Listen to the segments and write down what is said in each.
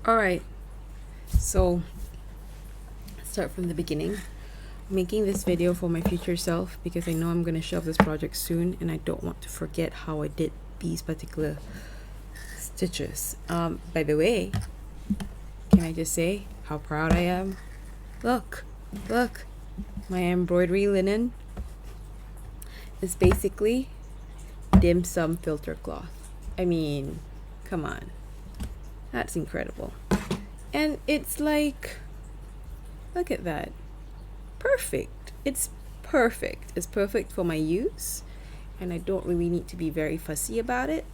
All right, so start from the beginning. I'm making this video for my future self because I know I'm going to shelve this project soon and I don't want to forget how I did these particular stitches. By the way, can I just say how proud I am? Look, look, my embroidery linen is basically dim sum filter cloth. I mean, come on, that's incredible. And it's like, look at that. Perfect. It's perfect. It's perfect for my use, and I don't really need to be very fussy about it.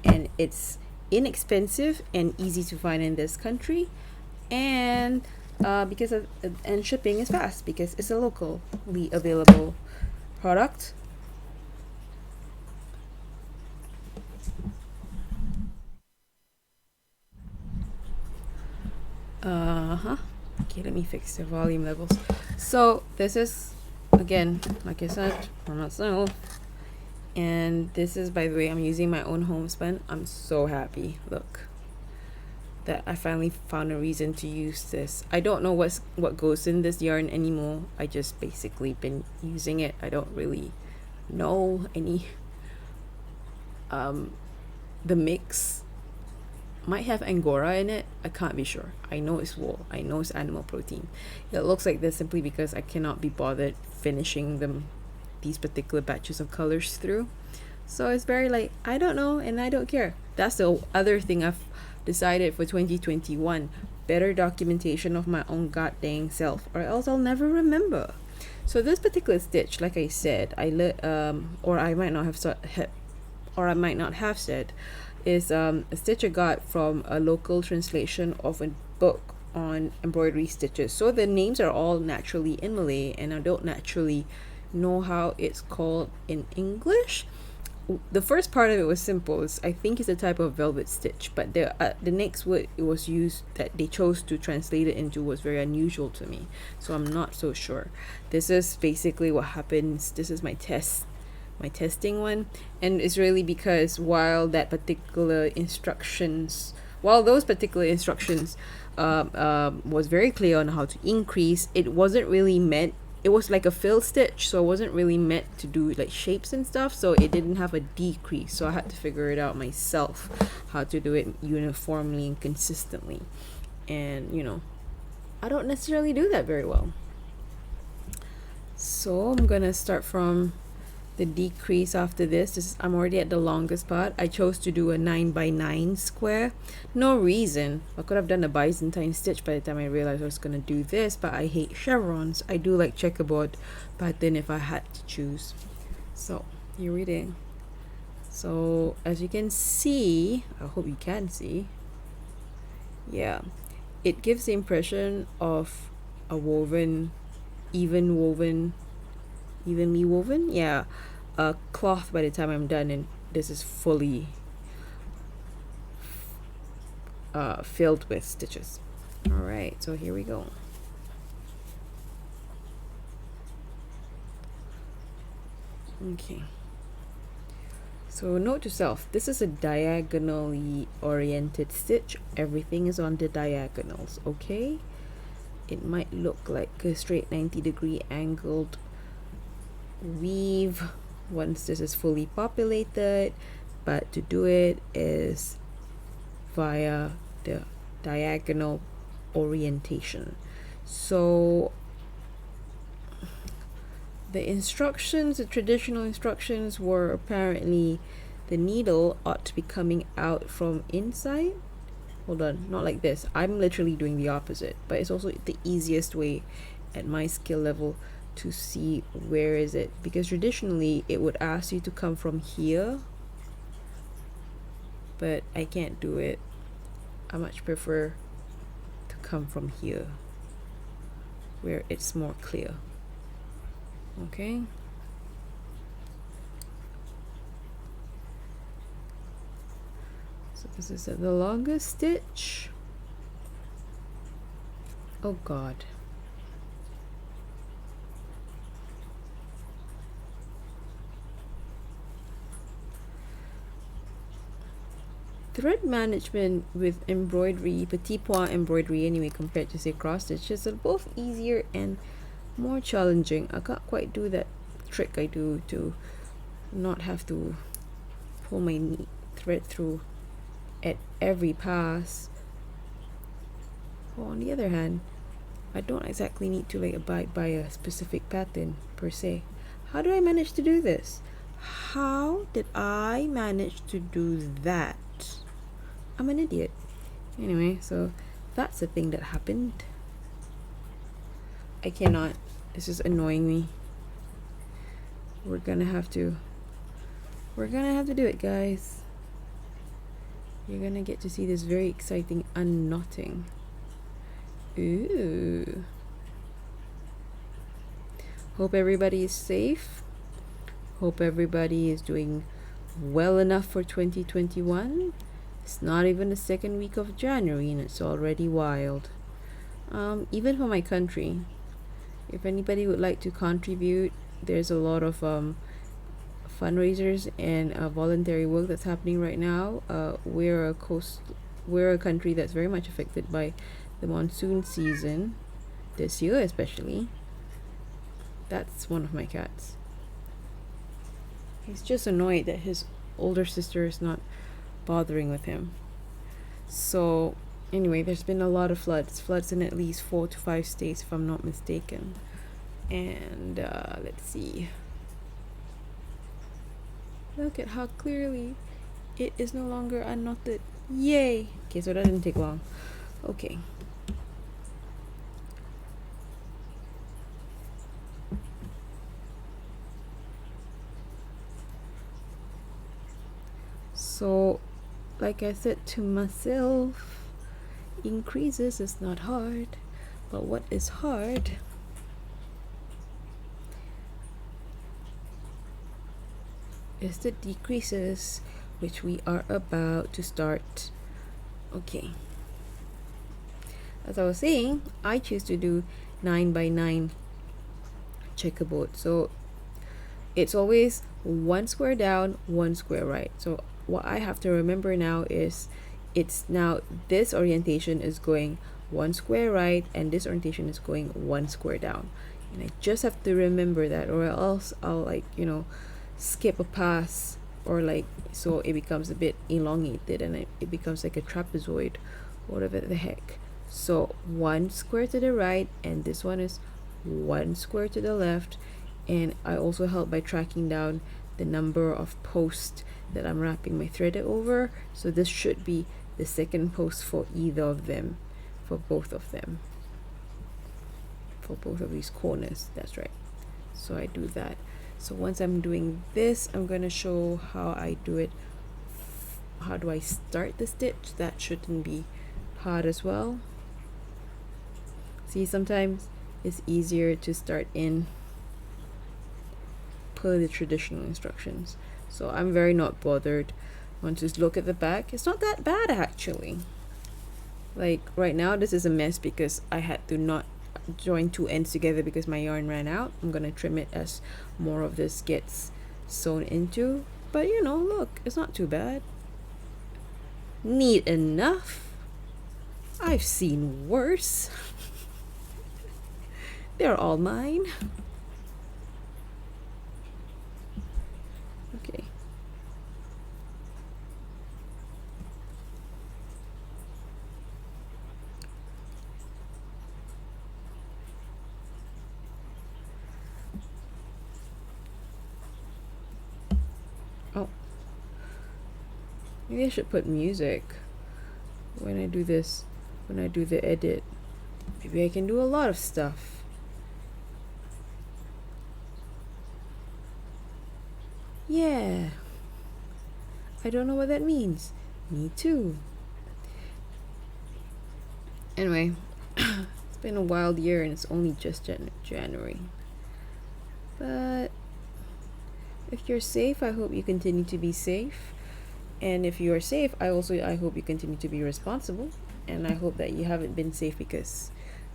And it's inexpensive and easy to find in this country, and and shipping is fast because it's a locally available product. Uh-huh. Okay, let me fix the volume levels. So this is, again, like I said, for myself. And this is, by the way, I'm using my own homespun. I'm so happy. Look, that I finally found a reason to use this. I don't know what goes in this yarn anymore. I just basically been using it. I don't really know any. The mix might have angora in it. I can't be sure. I know it's wool. I know it's animal protein. It looks like this simply because I cannot be bothered finishing these particular batches of colors through. So it's very like, I don't know and I don't care. That's the other thing I've decided for 2021. Better documentation of my own goddamn self, or else I'll never remember. So this particular stitch, like I said, or I might not have or I might not have said, is a stitch I got from a local translation of a book on embroidery stitches. So the names are all naturally in Malay, and I don't naturally know how it's called in English. The first part of it was simple. I think it's a type of velvet stitch, but the next word it was used that they chose to translate it into was very unusual to me. So I'm not so sure. This is basically what happens. This is my testing one, and it's really because while those particular instructions was very clear on how to increase, it wasn't really meant. It was like a fill stitch, so it wasn't really meant to do like shapes and stuff, so it didn't have a decrease, so I had to figure it out myself how to do it uniformly and consistently. And I don't necessarily do that very well, so I'm gonna start from the decrease after this. I'm already at the longest part. I chose to do a 9x9 square. No reason. I could have done a Byzantine stitch by the time I realized I was going to do this, but I hate chevrons. I do like checkerboard pattern if I had to choose. So, here it is. So, as you can see, I hope you can see, yeah, it gives the impression of a evenly woven, yeah, a cloth by the time I'm done, and this is fully filled with stitches. All right, so here we go. Okay, so note to self, this is a diagonally oriented stitch. Everything is on the diagonals. Okay, it might look like a straight 90-degree angled weave once this is fully populated, but to do it is via the diagonal orientation. So the traditional instructions were apparently the needle ought to be coming out from inside. Hold on, not like this. I'm literally doing the opposite, but it's also the easiest way at my skill level to see where is it, because traditionally it would ask you to come from here, but I can't do it. I much prefer to come from here where it's more clear. Okay, so this is the longest stitch. Oh god, thread management with embroidery, petit point embroidery anyway, compared to say cross stitches, are both easier and more challenging. I can't quite do that trick I do to not have to pull my thread through at every pass. Well, on the other hand, I don't exactly need to like abide by a specific pattern per se. How did I manage to do this? How did I manage to do that? I'm an idiot. Anyway, so that's the thing that happened. I cannot. This is annoying me. We're gonna have to do it, guys. You're gonna get to see this very exciting unknotting. Ooh. Hope everybody is safe. Hope everybody is doing well enough for 2021. It's not even the second week of January and it's already wild. Even for my country, if anybody would like to contribute, there's a lot of fundraisers and voluntary work that's happening right now. We're a country that's very much affected by the monsoon season this year, especially. That's one of my cats. He's just annoyed that his older sister is not bothering with him. So anyway, there's been a lot of floods in at least 4 to 5 states, if I'm not mistaken. And let's see, look at how clearly it is no longer unknotted. Yay. Okay, so that didn't take long. Okay, so like I said to myself, increases is not hard, but what is hard is the decreases, which we are about to start. Okay, as I was saying, I choose to do 9 by 9 checkerboard, so it's always 1 square down, 1 square right. So what I have to remember now is it's now this orientation is going 1 square right and this orientation is going 1 square down, and I just have to remember that, or else I'll like, you know, skip a pass, or like, so it becomes a bit elongated and it becomes like a trapezoid, whatever the heck. So 1 square to the right, and this one is 1 square to the left, and I also help by tracking down the number of posts that I'm wrapping my thread over. So this should be the second post for either of them, for both of them, for both of these corners. That's right. So I do that. So once I'm doing this, I'm going to show how I do it. How do I start the stitch? That shouldn't be hard as well. See, sometimes it's easier to start in per the traditional instructions. So I'm very not bothered. Once you look at the back, it's not that bad actually. Like right now, this is a mess because I had to not join 2 ends together because my yarn ran out. I'm gonna trim it as more of this gets sewn into, but you know, look, it's not too bad. Neat enough. I've seen worse. They're all mine. Okay. Oh, maybe I should put music when I do this, when I do the edit. Maybe I can do a lot of stuff. Yeah, I don't know what that means. Me too. Anyway, it's been a wild year and it's only just January. But if you're safe, I hope you continue to be safe. And if you are safe, I hope you continue to be responsible. And I hope that you haven't been safe because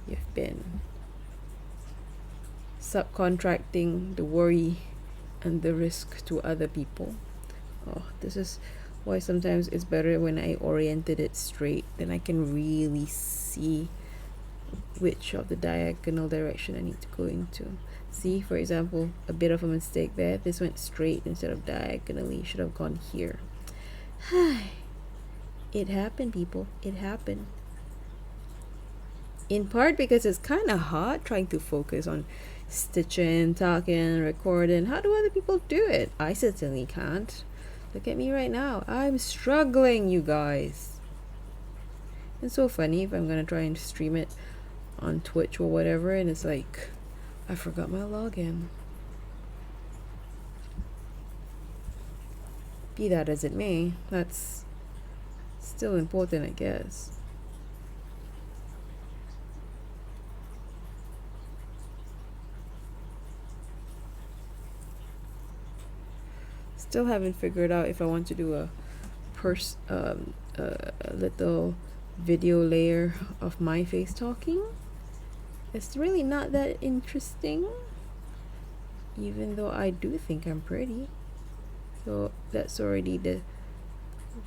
you've been subcontracting the worry and the risk to other people. Oh, this is why sometimes it's better when I oriented it straight, then I can really see which of the diagonal direction I need to go into. See, for example, a bit of a mistake there. This went straight instead of diagonally. Should have gone here. It happened, people. It happened. In part because it's kind of hard trying to focus on stitching, talking, recording. How do other people do it? I certainly can't. Look at me right now. I'm struggling, you guys. It's so funny if I'm gonna try and stream it on Twitch or whatever, and it's like, I forgot my login. Be that as it may, that's still important, I guess. Still haven't figured out if I want to do a little video layer of my face talking. It's really not that interesting, even though I do think I'm pretty. So that's already the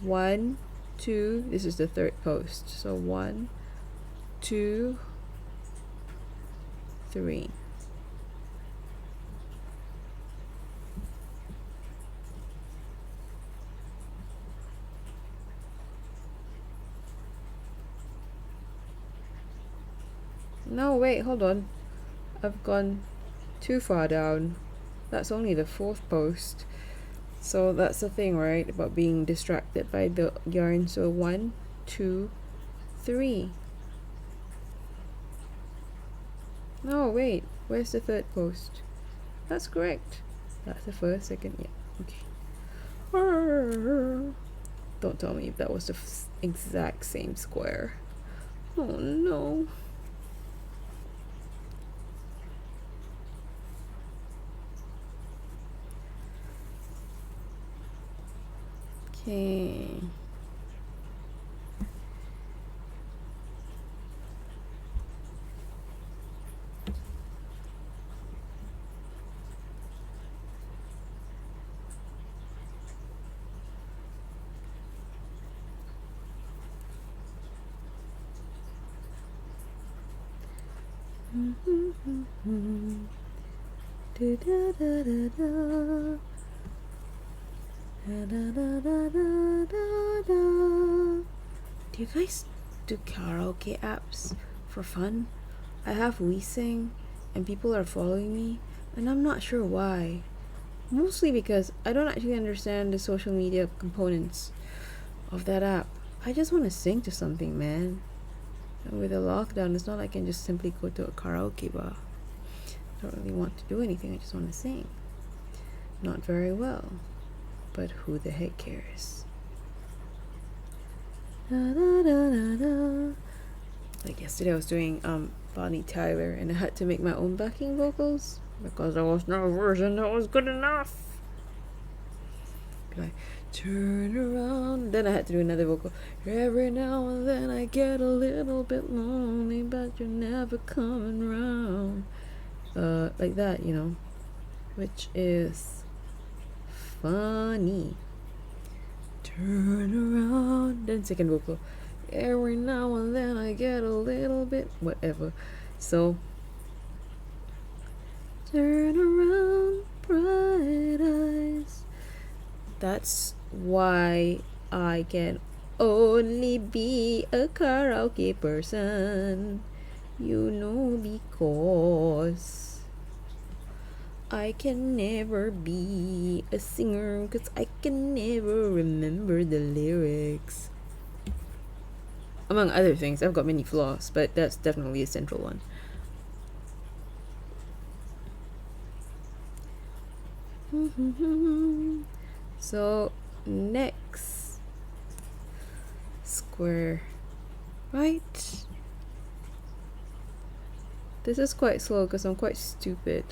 1, 2. This is the third post. So 1, 2, 3. No, wait, hold on. I've gone too far down. That's only the 4th post. So that's the thing, right? About being distracted by the yarn. So 1, 2, 3. No, wait. Where's the 3rd post? That's correct. That's the 1st, 2nd. Yeah. Okay. Don't tell me if that was the exact same square. Oh no. Okay. Da, da, da, da, da. Da, da, da, da, da, da, da. Do you guys do karaoke apps for fun? I have WeSing and people are following me and I'm not sure why. Mostly because I don't actually understand the social media components of that app. I just want to sing to something, man. And with the lockdown, it's not like I can just simply go to a karaoke bar. I don't really want to do anything, I just want to sing. Not very well, but who the heck cares? Da, da, da, da, da. Like yesterday I was doing Bonnie Tyler and I had to make my own backing vocals because there was no version that was good enough. Like, turn around, then I had to do another vocal. Every now and then I get a little bit lonely, but you're never coming round. Like that, you know, which is funny. Turn around, then second vocal. Every now and then I get a little bit whatever. So turn around, bright eyes. That's why I can only be a karaoke person, you know, because I can never be a singer because I can never remember the lyrics. Among other things, I've got many flaws, but that's definitely a central one. So next square, right? This is quite slow because I'm quite stupid.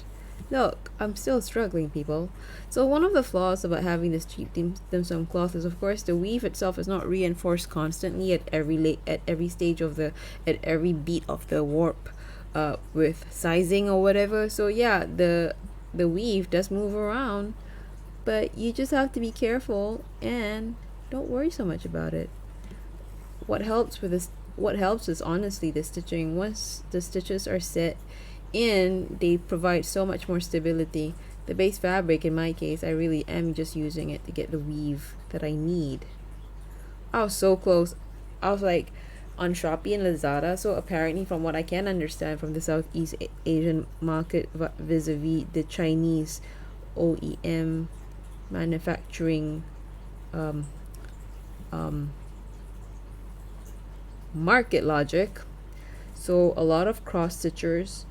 Look, I'm still struggling, people. So one of the flaws about having this cheap dim sum cloth is, of course, the weave itself is not reinforced constantly at every stage of the at every beat of the warp, with sizing or whatever. So yeah, the weave does move around, but you just have to be careful and don't worry so much about it. What helps is honestly the stitching. Once the stitches are set in, they provide so much more stability. The base fabric, in my case, I really am just using it to get the weave that I need. I was so close. I was like on Shopee and Lazada. So apparently, from what I can understand from the Southeast Asian market vis-a-vis the Chinese OEM manufacturing um, um, market logic. So a lot of cross stitchers,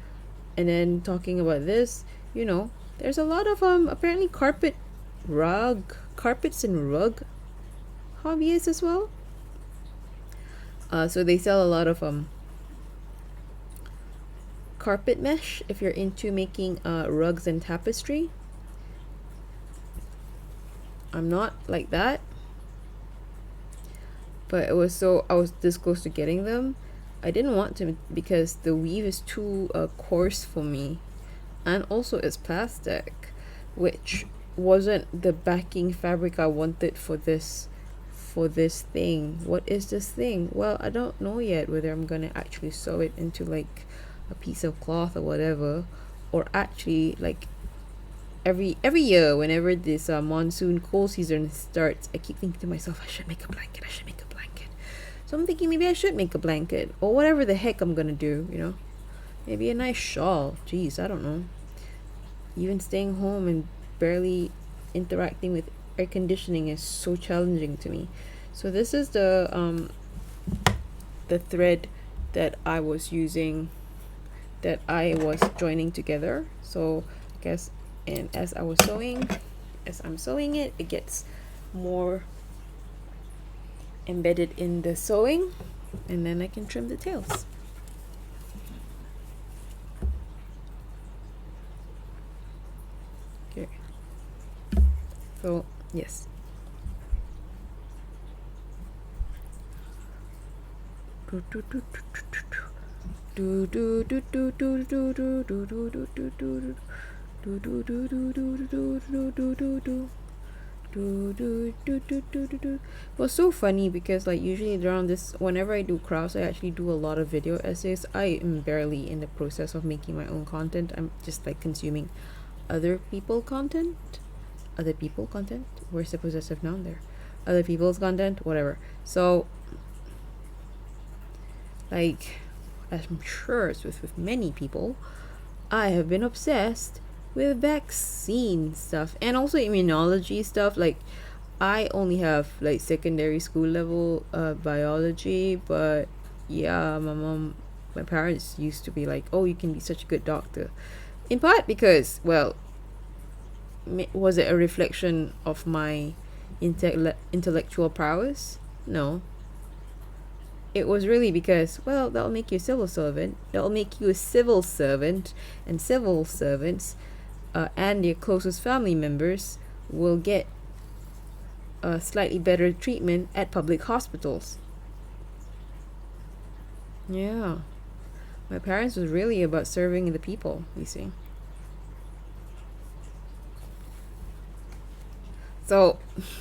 and then talking about this, there's a lot of apparently carpets and rug hobbyists as well. So they sell a lot of carpet mesh if you're into making rugs and tapestry. I'm not like that, but I was this close to getting them. I didn't want to because the weave is too coarse for me, and also it's plastic, which wasn't the backing fabric I wanted for this thing. What is this thing? Well, I don't know yet whether I'm gonna actually sew it into like a piece of cloth or whatever, or actually like every year whenever this monsoon cold season starts, I keep thinking to myself, I should make a blanket. So I'm thinking maybe I should make a blanket or whatever the heck I'm gonna do. Maybe a nice shawl. Jeez, I don't know. Even staying home and barely interacting with air conditioning is so challenging to me. So this is the thread that I was using, that I was joining together. So I guess, and as I'm sewing it, it gets more embedded in the sewing, and then I can trim the tails. Okay. So yes. It was so funny because like usually around this, whenever I do crafts, I actually do a lot of video essays. I am barely in the process of making my own content. I'm just like consuming other people's content. Where's the possessive noun there? Other people's content, whatever. So like, as I'm sure it's with many people, I have been obsessed with vaccine stuff and also immunology stuff. Like, I only have like secondary school level biology, but yeah, my parents used to be like, oh, you can be such a good doctor, in part because, well, was it a reflection of my intellectual prowess? No, it was really because, well, that'll make you a civil servant. That'll make you a civil servant, and civil servants and your closest family members will get a slightly better treatment at public hospitals. Yeah, my parents was really about serving the people, you see. So,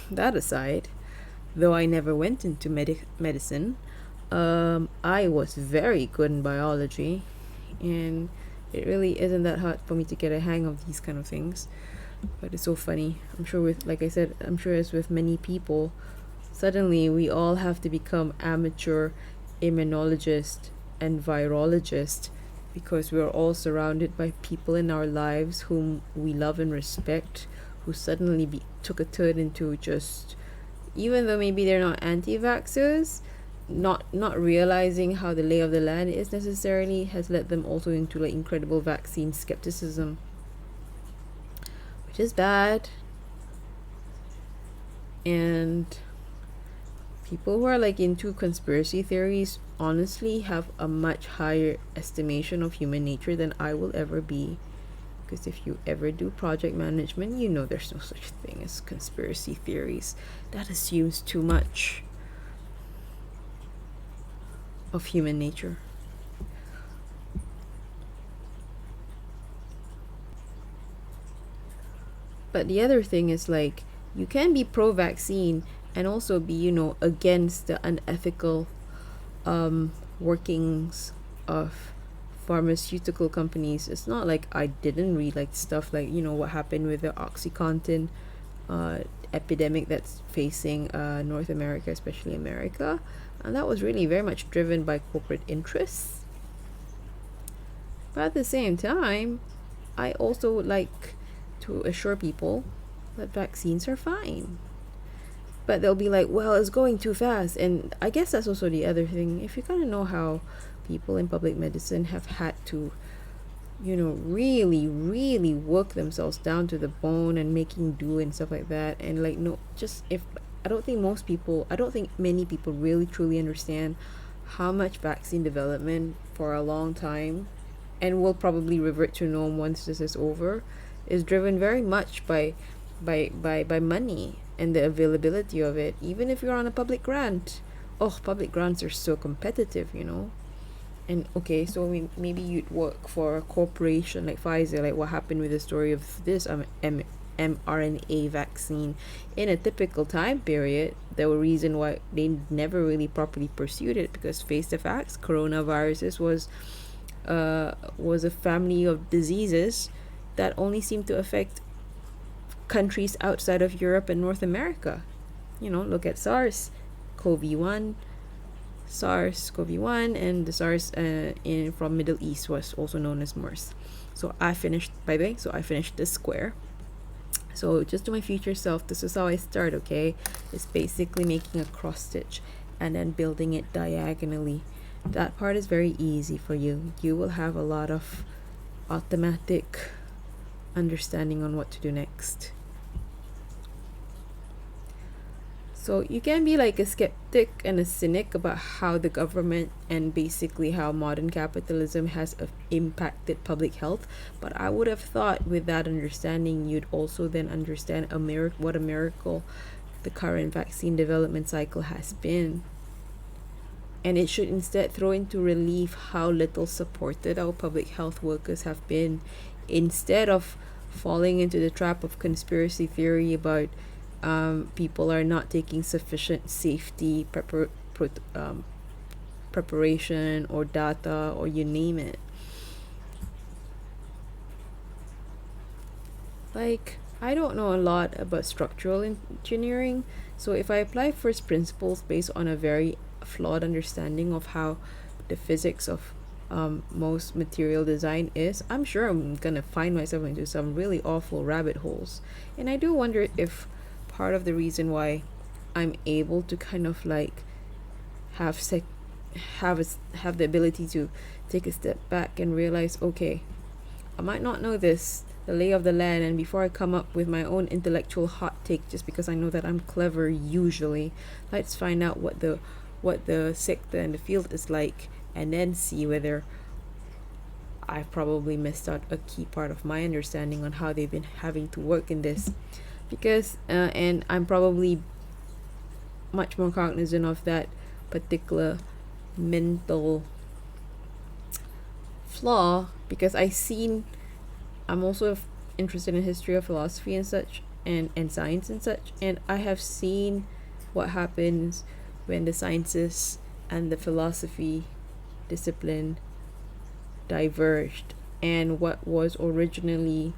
that aside, though I never went into medicine, I was very good in biology, and it really isn't that hard for me to get a hang of these kind of things. But it's so funny. I'm sure I'm sure as with many people, suddenly we all have to become amateur immunologists and virologists because we're all surrounded by people in our lives whom we love and respect, who suddenly took a turn into just, even though maybe they're not anti-vaxxers, not realizing how the lay of the land is necessarily, has led them also into like incredible vaccine skepticism, which is bad. And people who are like into conspiracy theories honestly have a much higher estimation of human nature than I will ever be, because if you ever do project management, you know there's no such thing as conspiracy theories. That assumes too much of human nature. But the other thing is like, you can be pro-vaccine and also be, against the unethical workings of pharmaceutical companies. It's not like I didn't read like stuff like, what happened with the Oxycontin uh, epidemic that's facing North America, especially America. And that was really very much driven by corporate interests. But at the same time, I also would like to assure people that vaccines are fine. But they'll be like, well, it's going too fast. And I guess that's also the other thing. If you kind of know how people in public medicine have had to, really, really work themselves down to the bone and making do and stuff like that. And like, no, just if I don't think many people really truly understand how much vaccine development for a long time, and will probably revert to norm once this is over, is driven very much by money and the availability of it. Even if you're on a public grant, public grants are so competitive. And okay, so maybe you'd work for a corporation like Pfizer, like what happened with the story of this mRNA vaccine in a typical time period. There were reason why they never really properly pursued it, because face the facts, coronaviruses was a family of diseases that only seemed to affect countries outside of Europe and North America. Look at SARS-CoV-1, and the SARS from Middle East was also known as MERS. So I finished this square. So just to my future self, this is how I start, okay? It's basically making a cross stitch and then building it diagonally. That part is very easy for you. You will have a lot of automatic understanding on what to do next. So you can be like a skeptic and a cynic about how the government and basically how modern capitalism has impacted public health. But I would have thought with that understanding, you'd also then understand what a miracle the current vaccine development cycle has been. And it should instead throw into relief how little supported our public health workers have been, instead of falling into the trap of conspiracy theory about people are not taking sufficient safety preparation or data, or you name it. Like, I don't know a lot about structural engineering, so if I apply first principles based on a very flawed understanding of how the physics of most material design is, I'm sure I'm gonna find myself into some really awful rabbit holes. And I do wonder if part of the reason why I'm able to kind of like have the ability to take a step back and realize, okay, I might not know the lay of the land, and before I come up with my own intellectual hot take just because I know that I'm clever usually, let's find out what the sector and the field is like, and then see whether I've probably missed out a key part of my understanding on how they've been having to work in this. Because and I'm probably much more cognizant of that particular mental flaw, because I'm also interested in history of philosophy and such, and science and such, and I have seen what happens when the sciences and the philosophy discipline diverged, and what was originally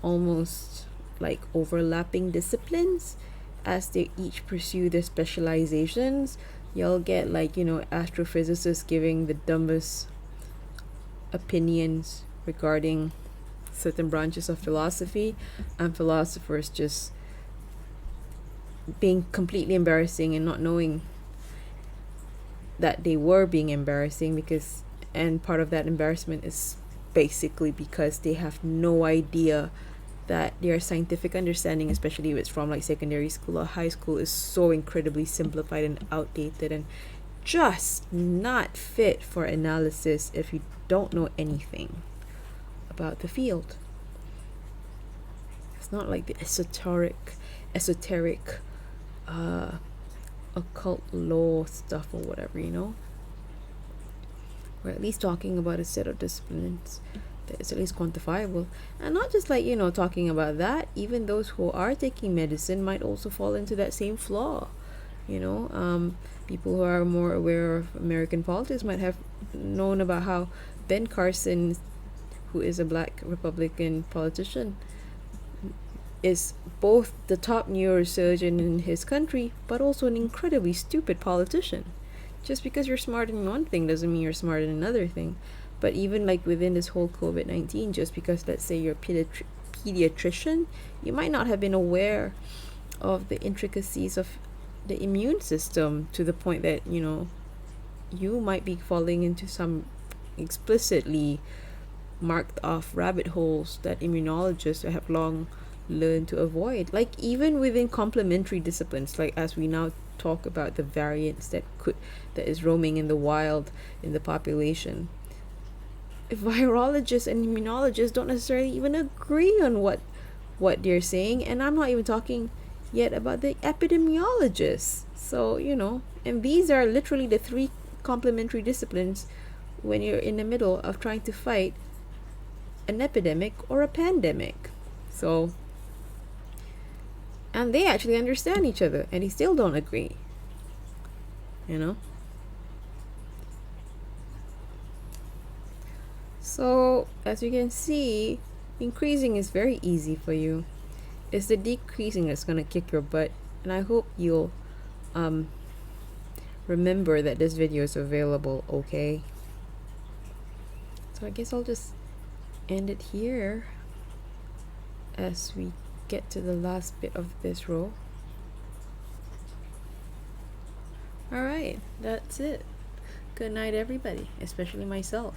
almost like overlapping disciplines, as they each pursue their specializations, you'll get like, astrophysicists giving the dumbest opinions regarding certain branches of philosophy, and philosophers just being completely embarrassing and not knowing that they were being embarrassing, and part of that embarrassment is basically because they have no idea that their scientific understanding, especially if it's from like secondary school or high school, is so incredibly simplified and outdated and just not fit for analysis if you don't know anything about the field. It's not like the esoteric occult law stuff or whatever, We're at least talking about a set of disciplines that is at least quantifiable, and not just like, talking about that. Even those who are taking medicine might also fall into that same flaw. You know, people who are more aware of American politics might have known about how Ben Carson, who is a black Republican politician, is both the top neurosurgeon in his country, but also an incredibly stupid politician. Just because you're smart in one thing doesn't mean you're smart in another thing. But even like within this whole COVID-19, just because let's say you're a pediatrician, you might not have been aware of the intricacies of the immune system to the point that, you know, you might be falling into some explicitly marked off rabbit holes that immunologists have long learned to avoid. Like even within complementary disciplines, like as we now talk about the variants that is roaming in the wild in the population, virologists and immunologists don't necessarily even agree on what they're saying, and I'm not even talking yet about the epidemiologists. So, you know, and these are literally the three complementary disciplines when you're in the middle of trying to fight an epidemic or a pandemic. So, and they actually understand each other and they still don't agree, you know. So as you can see, increasing is very easy for you. It's the decreasing that's going to kick your butt, and I hope you'll remember that this video is available. Okay, so I guess I'll just end it here as we get to the last bit of this row. All right, that's it. Good night, everybody, especially myself.